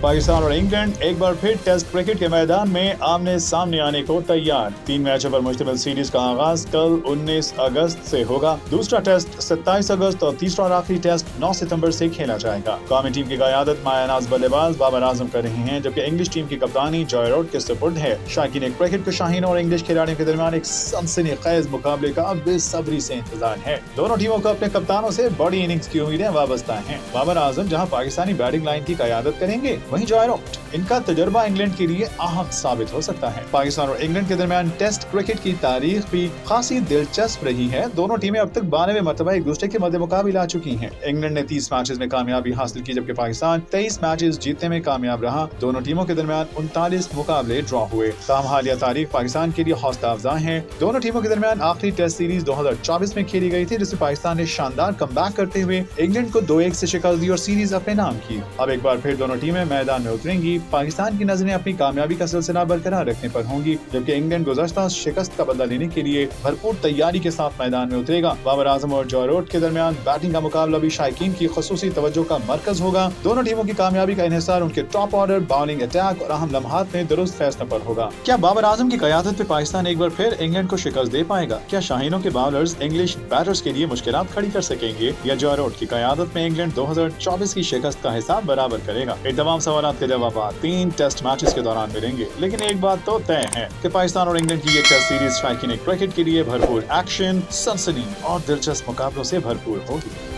पाकिस्तान और इंग्लैंड एक बार फिर टेस्ट क्रिकेट के मैदान में आमने सामने आने को तैयार। 3 मैचों पर मुश्तमिल सीरीज का आगाज कल 19 अगस्त से होगा। दूसरा टेस्ट 27 अगस्त और तीसरा और आखिरी टेस्ट 9 सितंबर से खेला जाएगा। कौमी टीम की क़यादत मायानाज बल्लेबाज बाबर आजम कर रहे हैं, जबकि इंग्लिश टीम की कप्तानी जॉय रूट के सुपुर्द है। शायकीन क्रिकेट के शाहीन और इंग्लिश खिलाड़ियों के दरमियान एक सनसनीखेज मुकाबले का बेसब्री से इंतजार है। दोनों टीमों को अपने कप्तानों से बड़ी इनिंग्स की उम्मीदें वाबस्ता हैं। बाबर आजम जहां पाकिस्तानी बैटिंग लाइन की क़यादत करेंगे, वहीं जॉय रूट इनका तजुर्बा इंग्लैंड के लिए अहम साबित हो सकता है। पाकिस्तान और इंग्लैंड के दरमियान टेस्ट क्रिकेट की तारीख भी खासी दिलचस्प रही है। दोनों टीमें अब तक 92 मरतबा एक दूसरे के मद्दे मुकाबिल आ चुकी हैं। इंग्लैंड ने 30 मैचेस में कामयाबी हासिल की, जबकि पाकिस्तान 23 मैचेस जीतने में कामयाब रहा। दोनों टीमों के दरमियान 39 मुकाबले ड्रॉ हुए। ताहम हालिया तारीख पाकिस्तान के लिए हौसला अफजा है। दोनों टीमों के दरमियान आखिरी टेस्ट सीरीज 2024 में खेली गई थी, जिसमें पाकिस्तान ने शानदार कमबैक करते हुए इंग्लैंड को 2-1 से शिकस्त दी और सीरीज अपने नाम की। अब एक बार फिर दोनों टीमें मैदान में उतरेंगी। पाकिस्तान की नजरें अपनी कामयाबी का सिलसिला बरकरार रखने पर होंगी, जबकि इंग्लैंड गुज़श्ता शिकस्त का बदला लेने के लिए भरपूर तैयारी के साथ मैदान में उतरेगा। बाबर आजम और जॉय रूट के दरमियान बैटिंग का मुकाबला भी शायकीन की खुसूसी तवज्जो का मरकज होगा। दोनों टीमों की कामयाबी का इन्हिसार उनके टॉप ऑर्डर, बॉलिंग अटैक और अहम लम्हात में दुरुस्त फैसले पर होगा। क्या बाबर आजम की क़यादत पे पाकिस्तान एक बार फिर इंग्लैंड को शिकस्त दे पाएगा? क्या शाहीनों के बॉलर्स इंग्लिश बैटर्स के लिए मुश्किलात खड़ी कर सकेंगे, या जॉय रूट की क़यादत में इंग्लैंड 2024 की शिकस्त का हिसाब बराबर करेगा? इन तमाम सवालात के जवाब 3 टेस्ट मैचेस के दौरान मिलेंगे, लेकिन एक बात तो तय है कि पाकिस्तान और इंग्लैंड की ये टेस्ट सीरीज शायकीन क्रिकेट के लिए भरपूर एक्शन, सनसनी और दिलचस्प मुकाबलों से भरपूर होगी।